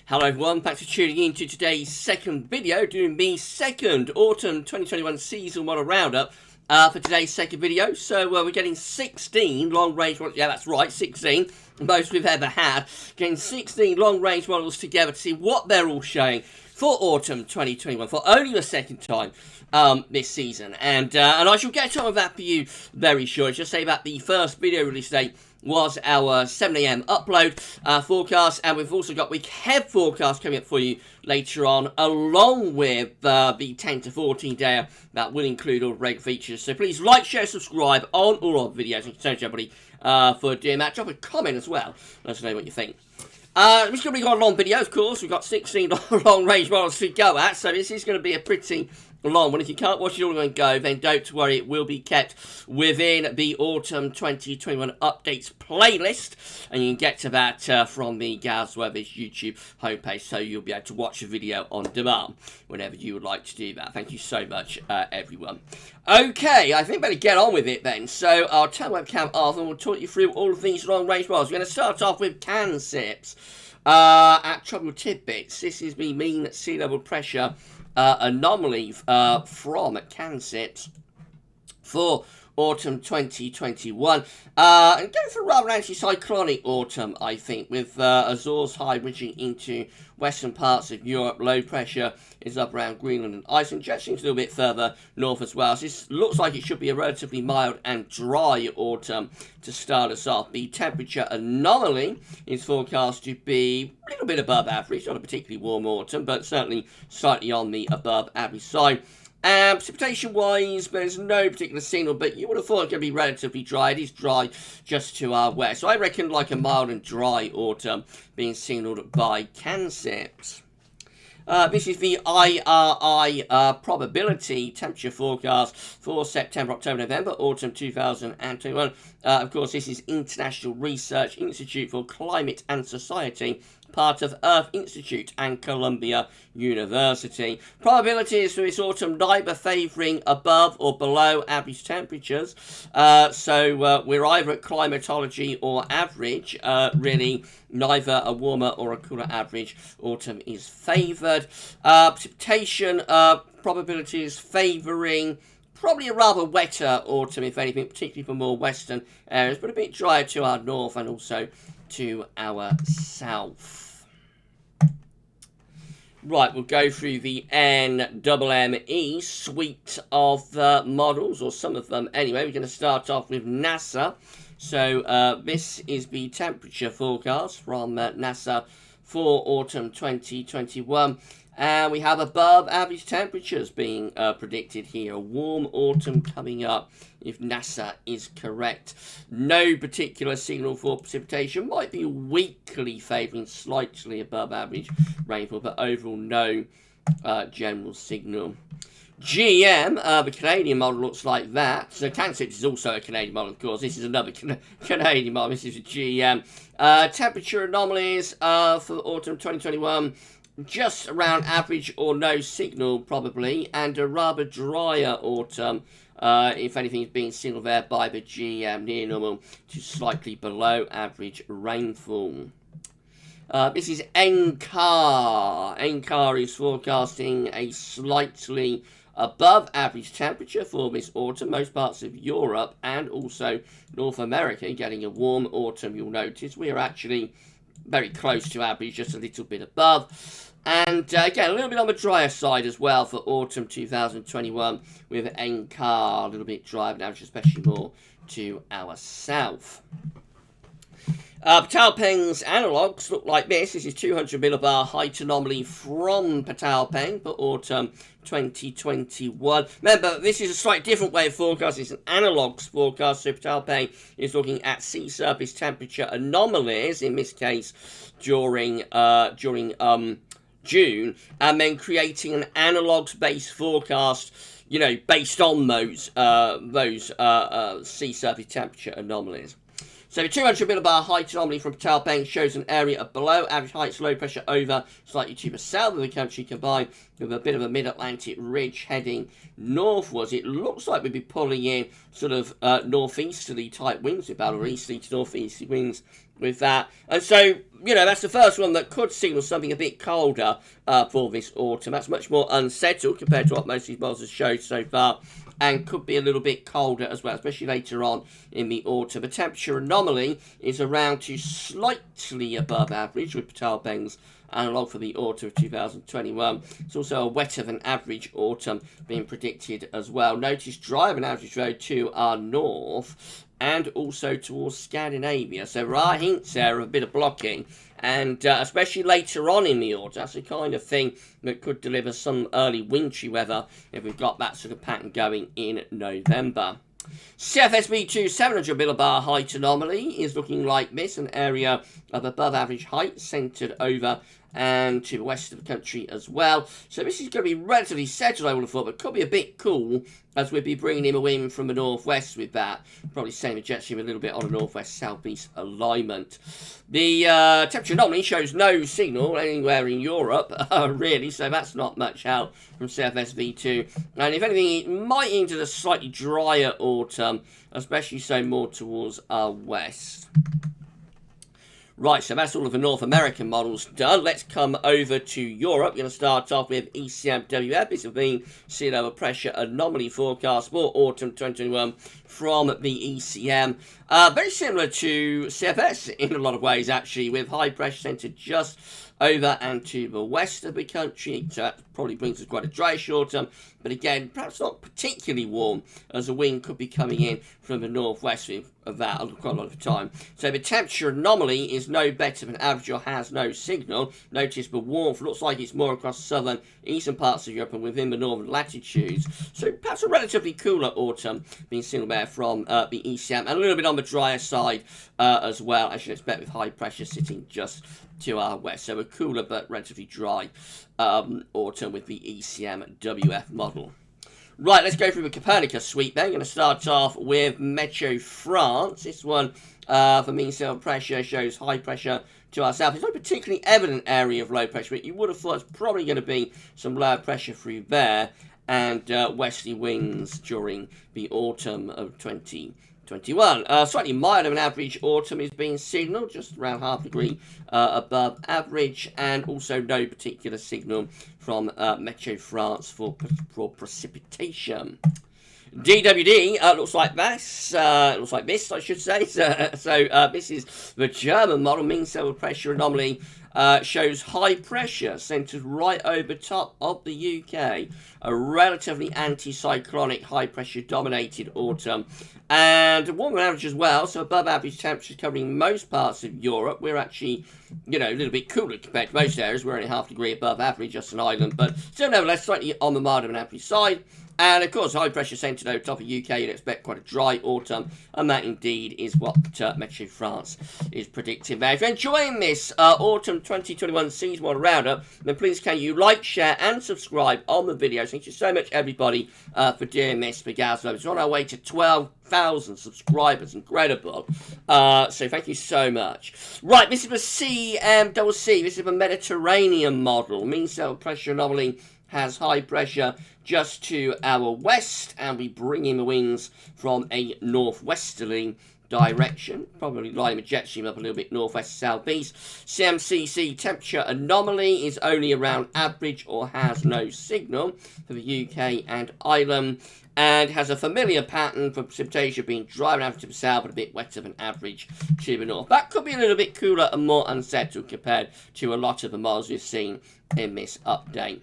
Hello everyone, thanks for tuning in to today's second video, doing the second Autumn 2021 Season Model Roundup for today's second video. So we're getting 16 long-range models, yeah that's right, 16, most we've ever had. Getting 16 long-range models together to see what they're all showing for Autumn 2021, for only the second time this season. And I shall get on with that for you very shortly. Just say that the first video release date was our 7 AM upload forecast, and we've also got week ahead forecast coming up for you later on, along with the 10 to 14 day that will include all reg features. So please like, share, subscribe on all our videos, and thank you everybody for doing that. Drop a comment as well, let us know what you think. It's going to be quite a long video, of course. We've got 16 long range models to go at, so this is going to be a pretty long one. If you can't watch it all in one go, then don't worry, it will be kept within the Autumn 2021 Updates playlist, and you can get to that from the GavsWeatherVids YouTube homepage, so you'll be able to watch the video on demand whenever you would like to do that. Thank you so much, everyone. Okay, I think better get on with it then. So I'll turn webcam off and we'll talk you through all of these long range models. We're going to start off with CanSIPs at Trouble Tidbits. This is the mean sea level pressure anomaly from CanSIPs for Autumn 2021. And going for a rather anti-cyclonic autumn, I think, with Azores high reaching into western parts of Europe. Low pressure is up around Greenland and Iceland, just seems a little bit further north as well. So this looks like it should be a relatively mild and dry autumn to start us off. The temperature anomaly is forecast to be a little bit above average, not a particularly warm autumn, but certainly slightly on the above average side. Precipitation-wise, there's no particular signal, but you would have thought it's going to be relatively dry. It is dry just to our west. So I reckon like a mild and dry autumn being signalled by CanSIPs. This is the IRI probability temperature forecast for September, October, November, Autumn 2021. Of course, this is International Research Institute for Climate and Society, part of Earth Institute and Columbia University. Probabilities for this autumn neither favouring above or below average temperatures. So we're either at climatology or average. Really, neither a warmer or a cooler average autumn is favoured. Precipitation probabilities favouring probably a rather wetter autumn, if anything, particularly for more western areas, but a bit drier to our north and also to our south. Right, we'll go through the NMME suite of models, or some of them anyway. We're going to start off with NASA. So this is the temperature forecast from NASA for Autumn 2021. And we have above average temperatures being predicted here. A warm autumn coming up, if NASA is correct. No particular signal for precipitation. Might be weakly favouring slightly above average rainfall, but overall no general signal. GM, the Canadian model looks like that. So CanSIPs is also a Canadian model, of course. This is another Canadian model. This is a GM. Temperature anomalies for Autumn 2021. Just around average or no signal, probably, and a rather drier autumn, if anything is being signalled there by the GM, near normal to slightly below average rainfall. This is NCAR. NCAR is forecasting a slightly above average temperature for this autumn. Most parts of Europe and also North America getting a warm autumn, you'll notice. We are actually very close to average, just a little bit above. And again, a little bit on the drier side as well for Autumn 2021 with NCAR, a little bit drier than average, especially more to our south. Patalpeng's analogues look like this. This is 200 millibar height anomaly from Patalpeng for Autumn 2021. Remember, this is a slightly different way of forecasting. It's an analogues forecast, so Patalpeng is looking at sea surface temperature anomalies, in this case during June, and then creating an analogues-based forecast, you know, based on those sea surface temperature anomalies. So the 200 millibar height anomaly from Tailbang shows an area of below average heights, low pressure over slightly to the south of the country, combined with a bit of a mid-Atlantic ridge heading northwards. It looks like we'd be pulling in sort of northeasterly type winds with that, or easterly to northeasterly winds with that. And so, you know, that's the first one that could signal something a bit colder for this autumn. That's much more unsettled compared to what most of these models have showed so far, and could be a little bit colder as well, especially later on in the autumn. The temperature anomaly is around to slightly above average with Tailbang's analog for the autumn of 2021. It's also a wetter than average autumn being predicted as well. Notice drier than average road to our north and also towards Scandinavia. So there are hints there of a bit of blocking, and especially later on in the autumn, that's the kind of thing that could deliver some early wintry weather if we've got that sort of pattern going in November. CFSV2 700 millibar height anomaly is looking like this, an area of above average height centred over and to the west of the country as well. So this is going to be relatively settled, I would have thought, but could be a bit cool as we'd be bringing in a wind from the northwest with that. Probably same with jet stream a little bit on a northwest-southeast alignment. The temperature anomaly shows no signal anywhere in Europe, really, so that's not much help from CFSV2. And if anything, it might into the slightly drier autumn, especially so more towards our west. Right, so that's all of the North American models done. Let's come over to Europe. We're going to start off with ECMWF. This has been sea level pressure anomaly forecast for autumn 2021 from the ECM. Very similar to CFS in a lot of ways, actually, with high pressure centred just over and to the west of the country. So that probably brings us quite a dry autumn, but again, perhaps not particularly warm, as the wind could be coming in from the northwest of that quite a lot of the time. So the temperature anomaly is no better than average or has no signal. Notice the warmth looks like it's more across southern, eastern parts of Europe and within the northern latitudes. So perhaps a relatively cooler autumn being signalled there from the ECM, and a little bit on the drier side as well, as you'd expect, with high pressure sitting just to our west. So a cooler but relatively dry autumn with the ECM WF model. Right, let's go through the Copernicus suite then. I'm going to start off with Meteo France. This one for mean sea level pressure shows high pressure to our south. It's not a particularly evident area of low pressure, but you would have thought it's probably going to be some lower pressure through there, and westerly winds during the autumn of 2021. Slightly milder than average autumn is being signalled, just around half a degree above average, and also no particular signal from Meteo France for precipitation. GWD looks like this. I should say. So this is the German model. Mean sea level pressure anomaly shows high pressure centred right over top of the UK. A relatively anticyclonic, high pressure dominated autumn, and warmer than average as well. So above average temperatures covering most parts of Europe. We're actually, you know, a little bit cooler compared to most areas. We're only half a degree above average, just an island, but still nevertheless slightly on the milder than average side. And of course, high pressure centred over top of UK, you'd expect quite a dry autumn, and that indeed is what Meteo France is predicting there. If you're enjoying this autumn 2021 season model roundup, then please can you like, share, and subscribe on the video. Thank you so much, everybody, for doing this for GavsWeatherVids. We're on our way to 12,000 subscribers. Incredible. So thank you so much. Right, this is the CMCC. This is the Mediterranean model. Mean sea level pressure anomaly has high pressure just to our west, and we bring in the winds from a northwesterly direction, probably lining the jet stream up a little bit northwest southeast. CMCC temperature anomaly is only around average or has no signal for the UK and Ireland, and has a familiar pattern for precipitation being dry and average to the south, but a bit wetter than average to the north. That could be a little bit cooler and more unsettled compared to a lot of the models we've seen in this update.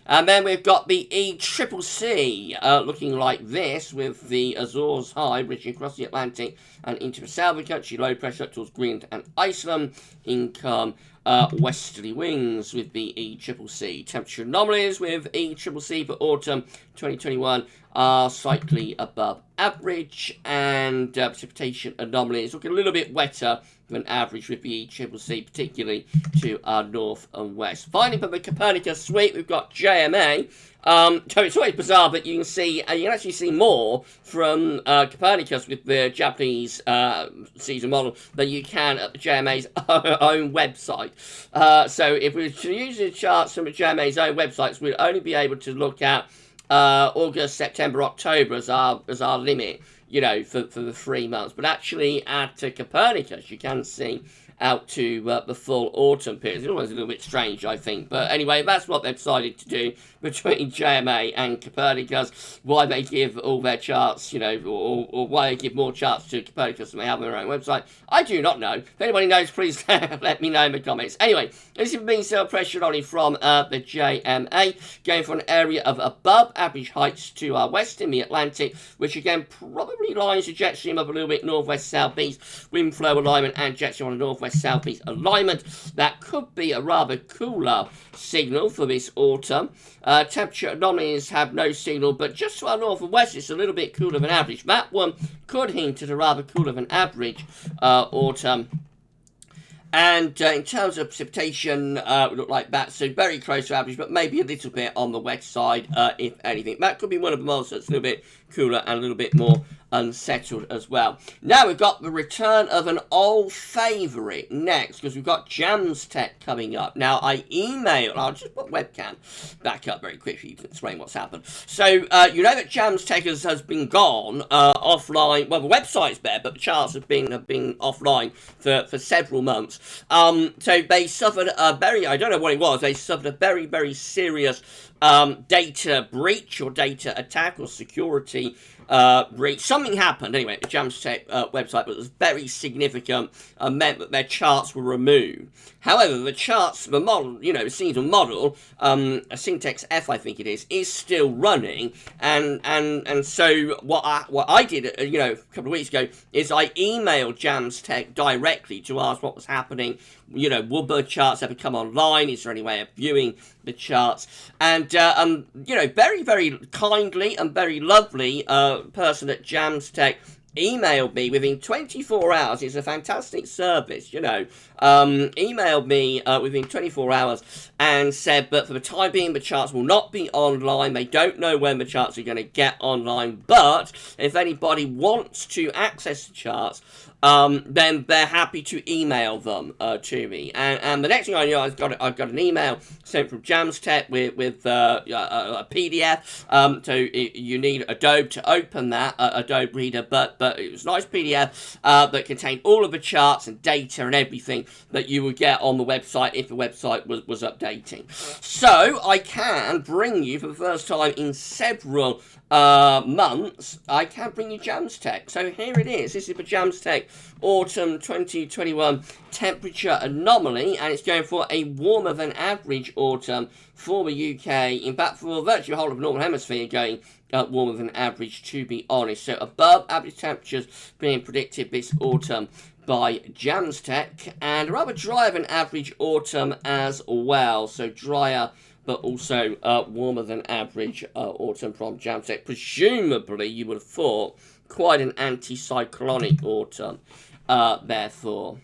And then we've got the ECCC looking like this, with the Azores high reaching across the Atlantic and into the south of the country, low pressure up towards Greenland and Iceland. In come westerly winds with the ECCC. Temperature anomalies with ECCC for autumn 2021 are slightly above average, and precipitation anomalies looking a little bit wetter than average with the ECCC, particularly to our north and west. Finally, from the Copernicus suite, we've got JMA. So it's always bizarre, but you can actually see more from Copernicus with the Japanese season model than you can at the JMA's own website. So if we were to use the charts from the JMA's own websites, we'd only be able to look at August, September, October as our limit, you know, for the 3 months. But actually at Copernicus, you can see out to the full autumn period. It's always a little bit strange, I think. But anyway, that's what they've decided to do between JMA and Copernicus. Why they give all their charts, you know, or why they give more charts to Copernicus than they have on their own website, I do not know. If anybody knows, please let me know in the comments. Anyway, this is being sell pressure only from the JMA, going for an area of above average heights to our west in the Atlantic, which again probably lines the jet stream up a little bit northwest-southeast, wind flow alignment and jet stream on the northwest-southeast alignment. That could be a rather cooler signal for this autumn. Temperature anomalies have no signal, but just to our north and west, it's a little bit cooler than average. That one could hint at a rather cooler than average autumn. And in terms of precipitation, it look like that, so very close to average, but maybe a little bit on the wet side, if anything. That could be one of the models that's a little bit cooler and a little bit more unsettled as well. Now we've got the return of an old favourite next, because we've got JamsTech coming up. Now I'll just put webcam back up very quickly to explain what's happened. So you know that JamsTech has been gone offline. Well, the website's there, but the charts have been offline for several months. So they suffered a very, I don't know what it was, they suffered a very, very serious data breach or data attack or security breach. Something happened anyway at the JamsTech website, but it was very significant and meant that their charts were removed. However, the charts, the model, you know, the season model, a Syntax F I think it is still running, and so what I did, you know, a couple of weeks ago, is I emailed JamsTech directly to ask what was happening. You know, will the charts ever come online? Is there any way of viewing the charts? And you know, very, very kindly and very lovely person at JamsTech emailed me within 24 hours. It's a fantastic service, you know. Emailed me within 24 hours and said that for the time being the charts will not be online. They don't know when the charts are going to get online, but if anybody wants to access the charts, then they're happy to email them to me. And the next thing I knew, I got an email sent from JamsTech with a PDF. So you need Adobe to open that, Adobe Reader, but it was a nice PDF that contained all of the charts and data and everything that you would get on the website if the website was updating. So I can bring you, for the first time in several months, I can bring you JamsTech. So here it is. This is the JamsTech Autumn 2021 temperature anomaly, and it's going for a warmer than average autumn for the UK. In fact, for virtually the whole of the Northern Hemisphere, going warmer than average, to be honest. So above average temperatures being predicted this autumn by JamsTech, and a rather drier than average autumn as well. So drier, but also warmer than average autumn from JamsTech. Presumably, you would have thought quite an anticyclonic autumn, therefore.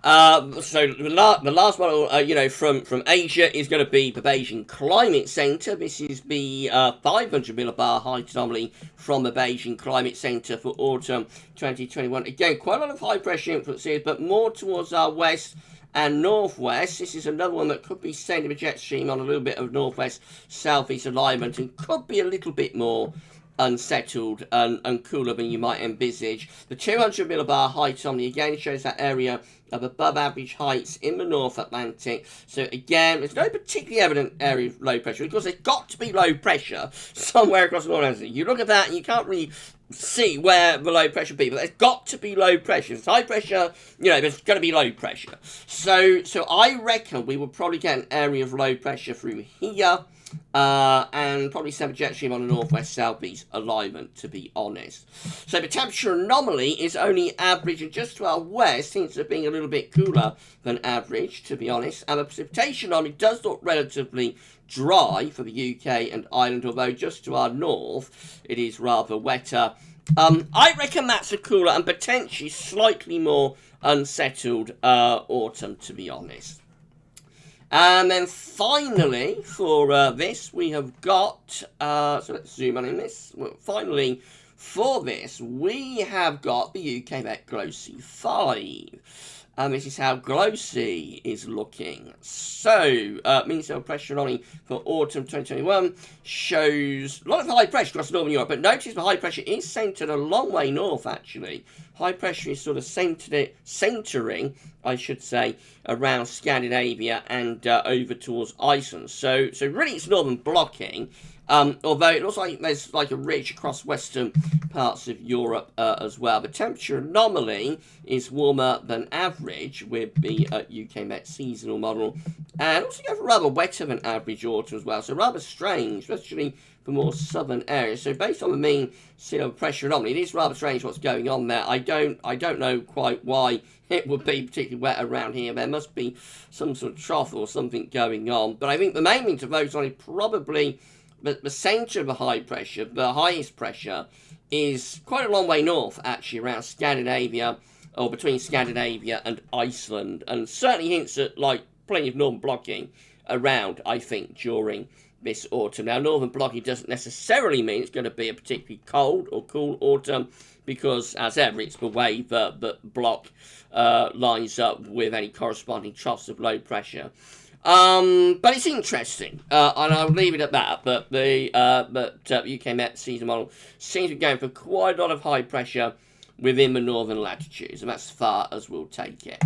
So the last model, you know, from Asia is going to be the Beijing Climate Center. This is the 500 millibar height anomaly from the Beijing Climate Center for autumn 2021. Again, quite a lot of high pressure influences, but more towards our west and northwest. This is another one that could be sending a jet stream on a little bit of northwest southeast alignment and could be a little bit more unsettled and cooler than you might envisage. The 200 millibar height anomaly again shows that area of above average heights in the North Atlantic. So again, there's no particularly evident area of low pressure, because there's got to be low pressure somewhere across the North Atlantic. You look at that and you can't really see where the low pressure be, but there's got to be low pressure. If it's high pressure, you know, there's going to be low pressure. So I reckon we will probably get an area of low pressure through here, and probably some jet stream on the northwest southeast alignment, to be honest. So the temperature anomaly is only average, and just to our west seems to be being a little bit cooler than average, to be honest. And the precipitation anomaly does look relatively dry for the UK and Ireland, although just to our north it is rather wetter I reckon that's a cooler and potentially slightly more unsettled autumn, to be honest. And then finally, for this, we have got, so let's zoom in this. Well, finally, for this, we have got the UK Met Glossy 5. And this is how Glossy is looking. So, mean cell pressure anomaly for autumn 2021 shows a lot of high pressure across northern Europe. But notice the high pressure is centred a long way north, actually. High pressure is sort of centering, I should say, around Scandinavia and over towards Iceland. So really it's northern blocking. Although it looks like there's like a ridge across western parts of Europe as well. The temperature anomaly is warmer than average with the UK Met seasonal model. And also you have a rather wetter than average autumn as well. So rather strange, especially for more southern areas. So based on the mean sea level pressure anomaly, it is rather strange what's going on there. I don't know quite why it would be particularly wet around here. There must be some sort of trough or something going on. But I think the main thing to focus on is probably the centre of the high pressure, the highest pressure, is quite a long way north, actually, around Scandinavia, or between Scandinavia and Iceland, and certainly hints at, like, plenty of northern blocking around, I think, during this autumn. Now, northern blocking doesn't necessarily mean it's going to be a particularly cold or cool autumn, because, as ever, it's the way that block lines up with any corresponding troughs of low pressure. But it's interesting, and I'll leave it at that. But the UK Met season model seems to be going for quite a lot of high pressure within the northern latitudes, and that's as far as we'll take it.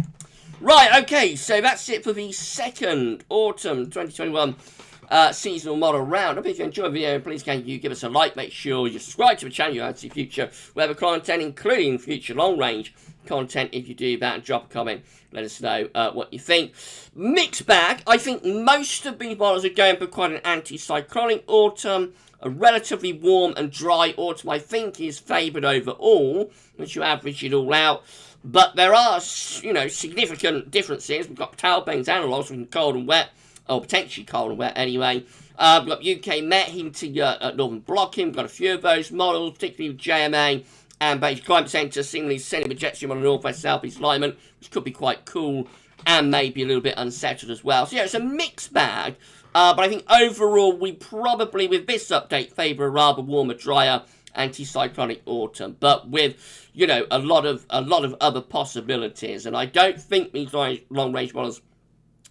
Right, okay, so that's it for the second autumn 2021 seasonal model roundup. If you enjoyed the video, please can you give us a like, make sure you subscribe to the channel, you want to see future weather content, including future long-range content. If you do that, drop a comment, let us know what you think. Mixed bag. I think most of these models are going for quite an anticyclonic autumn. A relatively warm and dry autumn, I think, is favoured overall, once you average it all out. But there are, you know, significant differences. We've got Talbane's analogues from cold and wet, or potentially cold and wet anyway. We've got UK Met hinting at northern blocking. We've got a few of those models, particularly with JMA and Beijing Climate Centre, seemingly sending projection on the northwest southeast alignment, which could be quite cool and maybe a little bit unsettled as well. So yeah, it's a mixed bag, but I think overall we probably, with this update, favour a rather warmer, drier, anticyclonic autumn, but with, you know, a lot of other possibilities. And I don't think these long-range models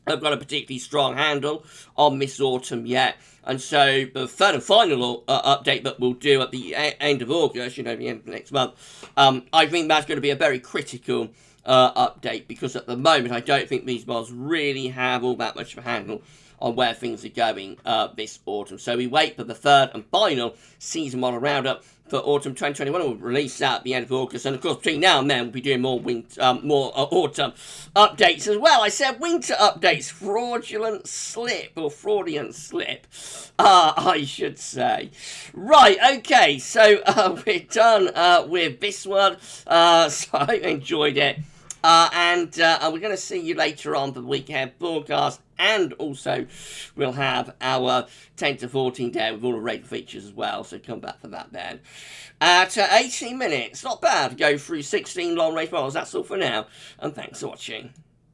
have got a particularly strong handle on this autumn yet. And so the third and final update that we'll do at the end of August, you know, the end of next month, I think that's going to be a very critical update, because at the moment I don't think these models really have all that much of a handle on where things are going this autumn. So we wait for the third and final season model roundup for autumn 2021. We'll release that at the end of August, and of course between now and then we'll be doing more autumn updates as well. I said winter updates, fraudulent slip, or Freudian slip, I should say. Right, okay, so we're done with this one, so I hope you enjoyed it. And we're going to see you later on for the week ahead forecast, and also we'll have our 10 to 14 day with all the rated features as well, so come back for that then. At 18 minutes, not bad to go through 16 long range models. That's all for now, and thanks for watching.